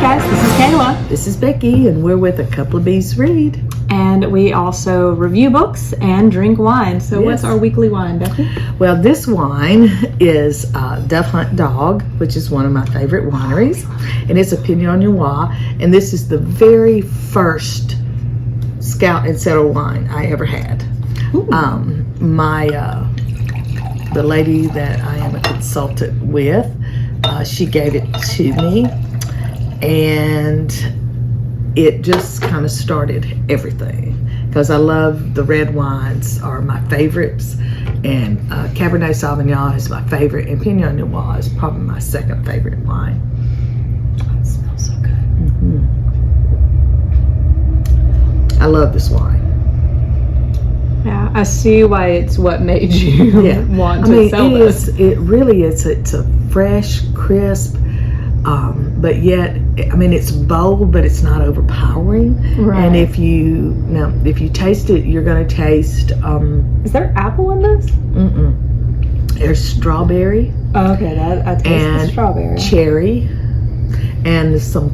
guys, this is Kayla. This is Becky, and we're with A Couple of Bees Read. And we also review books and drink wine. So what's our weekly wine, Becky? Well, this wine is Duff Hunt Dog, which is one of my favorite wineries. And it's a Pinot Noir. And this is the very first Scout and Cellar wine I ever had. The lady that I am a consultant with, she gave it to me. And it just kind of started everything, because I love the red wines are my favorites, and Cabernet Sauvignon is my favorite, and Pinot Noir is probably my second favorite wine. It smells so good. I love this wine. Yeah, I see why it's what made you want to sell this. It really is. It's a fresh, crisp, but yet, I mean, it's bold, but it's not overpowering. Right. And if you taste it, you're going to taste. Is there apple in this? There's strawberry. Oh, okay, I taste the strawberry. Cherry, and some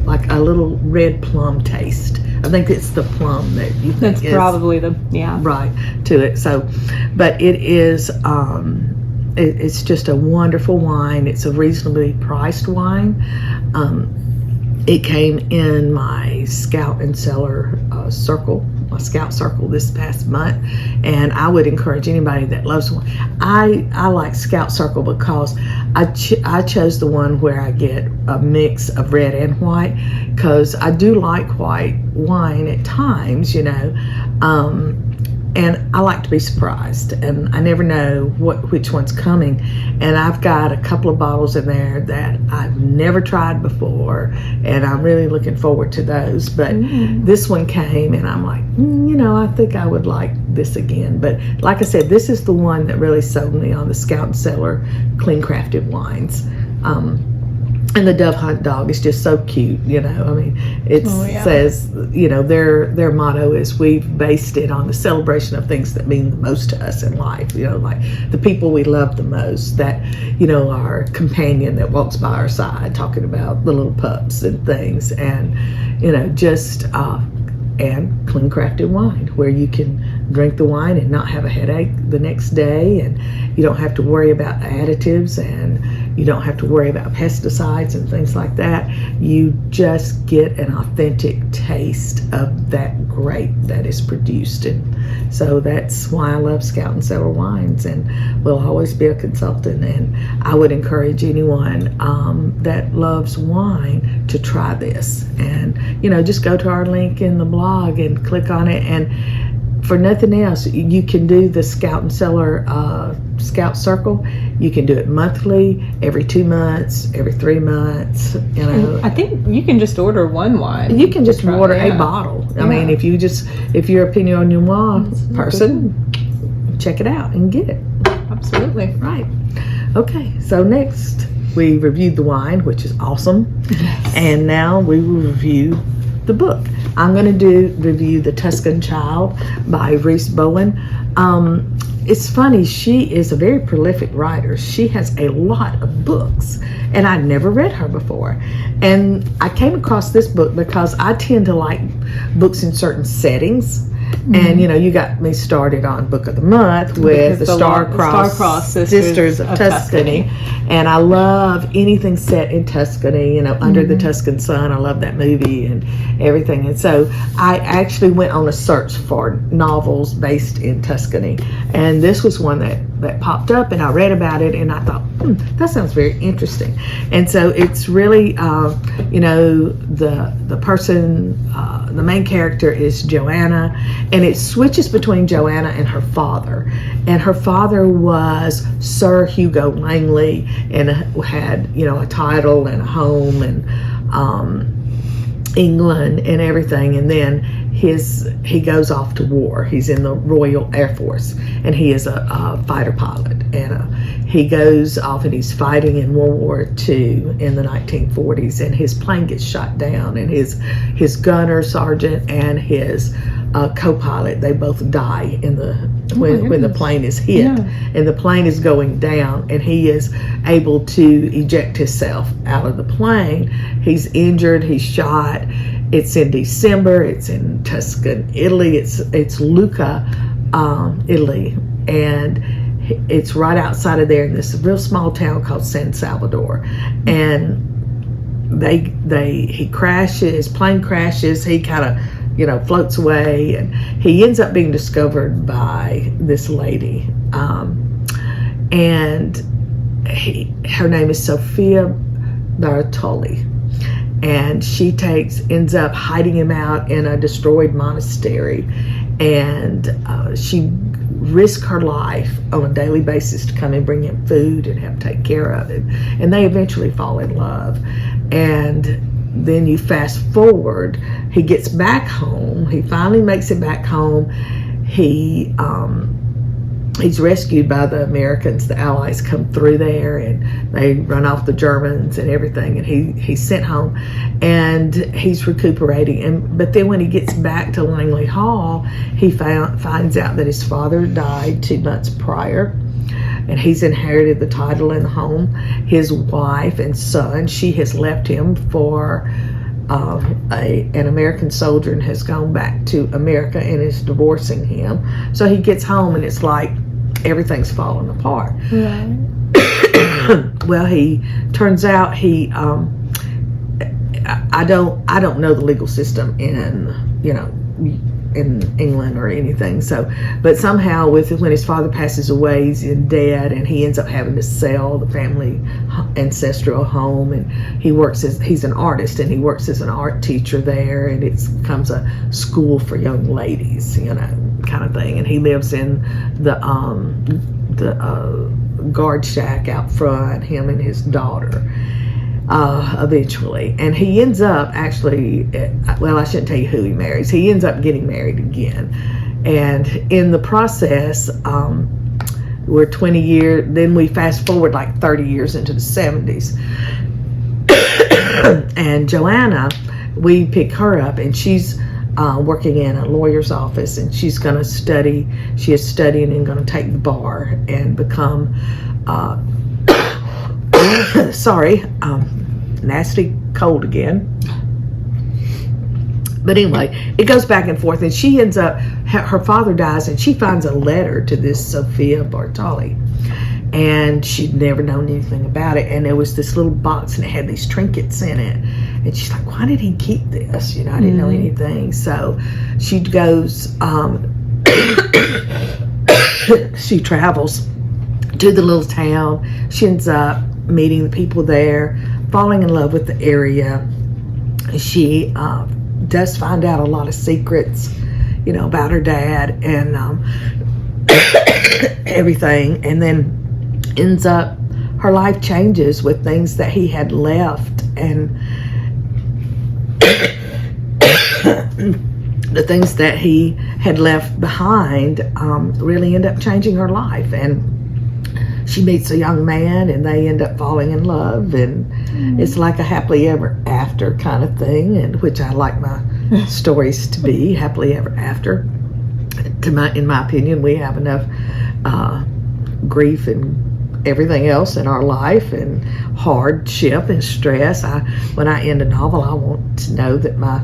like a little red plum taste. I think it's the plum that you think That's probably right to it. So, but it is. It's just a wonderful wine. It's a reasonably priced wine. It came in my Scout and Cellar circle, my Scout circle this past month, and I would encourage anybody that loves wine. I like Scout circle because I chose the one where I get a mix of red and white, because I do like white wine at times, and I like to be surprised, and I never know which one's coming. And I've got a couple of bottles in there that I've never tried before, and I'm really looking forward to those. But this one came, and I'm like, I think I would like this again. But like I said, this is the one that really sold me on the Scout and Cellar clean crafted wines. And the Duff Hunt Dog is just so cute, I mean, it says, their motto is, we've based it on the celebration of things that mean the most to us in life, like the people we love the most, that, our companion that walks by our side, talking about the little pups and things, and, and clean crafted wine, where you can drink the wine and not have a headache the next day, and you don't have to worry about additives, and you don't have to worry about pesticides and things like that. You just get an authentic taste of that grape that is produced. And so that's why I love Scout and Cellar wines, and will always be a consultant. And I would encourage anyone that loves wine to try this. And, just go to our link in the blog and click on it. And for nothing else, you can do the Scout and Cellar Scout Circle. You can do it monthly, every 2 months, every 3 months. I think you can just order one wine. You can just order a bottle. I mean, if you're a Pinot Noir person, check it out and get it. Absolutely. Right. Okay, so next we reviewed the wine, which is awesome. Yes. And now we will review the book. I'm going to review The Tuscan Child by Reese Bowen. It's funny, she is a very prolific writer. She has a lot of books, and I'd never read her before. And I came across this book because I tend to like books in certain settings. And you got me started on Book of the Month with the Star-Crossed Sisters of Tuscany. And I love anything set in Tuscany, Under the Tuscan Sun. I love that movie and everything. And so I actually went on a search for novels based in Tuscany. And this was one that popped up, and I read about it, and I thought, that sounds very interesting. And so it's really, the person, the main character is Joanna, and it switches between Joanna and her father. And her father was Sir Hugo Langley, and had, a title and a home, and England and everything. And then he goes off to war. He's in the Royal Air Force, and he is a fighter pilot. And he goes off and he's fighting in World War II in the 1940s, and his plane gets shot down, and his gunner sergeant and his co-pilot, they both die in the when the plane is hit, and the plane is going down, and he is able to eject himself out of the plane. He's injured. He's shot. It's in December. It's in Tuscan, Italy. It's Lucca, Italy, and it's right outside of there in this real small town called San Salvador. And he crashes. His plane crashes. He kind of floats away, and he ends up being discovered by this lady, and her name is Sophia Bartoli. And she ends up hiding him out in a destroyed monastery, and she risks her life on a daily basis to come and bring him food and help take care of him. And they eventually fall in love. And then you fast forward, he gets back home. He finally makes it back home. He's rescued by the Americans. The Allies come through there, and they run off the Germans and everything. And he's sent home, and he's recuperating. But then when he gets back to Langley Hall, he finds out that his father died 2 months prior, and he's inherited the title and the home. His wife and son, she has left him for an American soldier and has gone back to America and is divorcing him. So he gets home, and it's like everything's falling apart. Right. Well, he turns out I don't know the legal system in England or anything. So, but somehow when his father passes away, he's in debt, and he ends up having to sell the family ancestral home. And he's an artist, and he works as an art teacher there, and it becomes a school for young ladies, kind of thing. And he lives in the guard shack out front, him and his daughter. Eventually, and he ends up actually, I shouldn't tell you who he marries. He ends up getting married again, and in the process, we're 20 years. Then we fast forward like 30 years into the 70s, and Joanna, we pick her up, and she's working in a lawyer's office, and she's going to study. She is studying and going to take the bar and become. Sorry, nasty cold again. But anyway, it goes back and forth, and she ends up, her father dies, and she finds a letter to this Sophia Bartoli, and she'd never known anything about it. And there was this little box, and it had these trinkets in it, and she's like, why did he keep this? I didn't know anything. So she goes, she travels to the little town. She ends up meeting the people there, falling in love with the area. She does find out a lot of secrets, about her dad and everything, and then ends up, her life changes with things that he had left, and the things that he had left behind really end up changing her life. And she meets a young man, and they end up falling in love, and it's like a happily ever after kind of thing, and which I like my stories to be happily ever after. In my opinion, we have enough grief and everything else in our life, and hardship and stress. When I end a novel, I want to know that my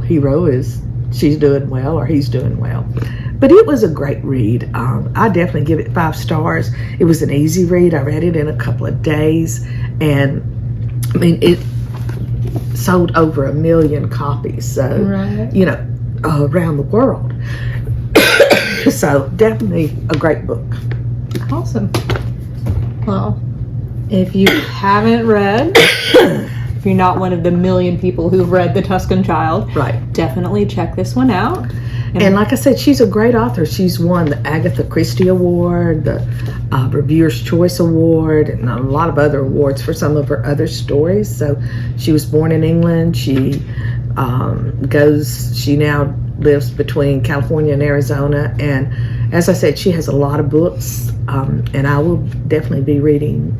hero she's doing well, or he's doing well. But it was a great read. I definitely give it 5 stars. It was an easy read. I read it in a couple of days, and it sold over 1 million copies. So, around the world. So definitely a great book. Awesome. Well, if you haven't read, if you're not one of the 1 million people who've read The Tuscan Child, right, definitely check this one out. And like I said, she's a great author. She's won the Agatha Christie Award, the Reviewer's Choice Award, and a lot of other awards for some of her other stories. So she was born in England. She now lives between California and Arizona. And as I said, she has a lot of books, and I will definitely be reading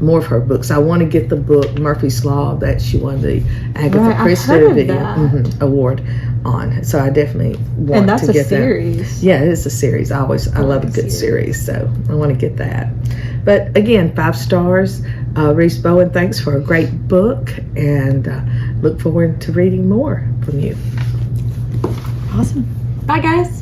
more of her books. I want to get the book Murphy's Law that she won the Agatha Christie Award on. So I definitely want And that's to a get that. series. Yeah, it is a series. I love a good series, so I want to get that. But again, 5 stars. Reese Bowen, thanks for a great book, and look forward to reading more from you. Awesome. Bye, guys.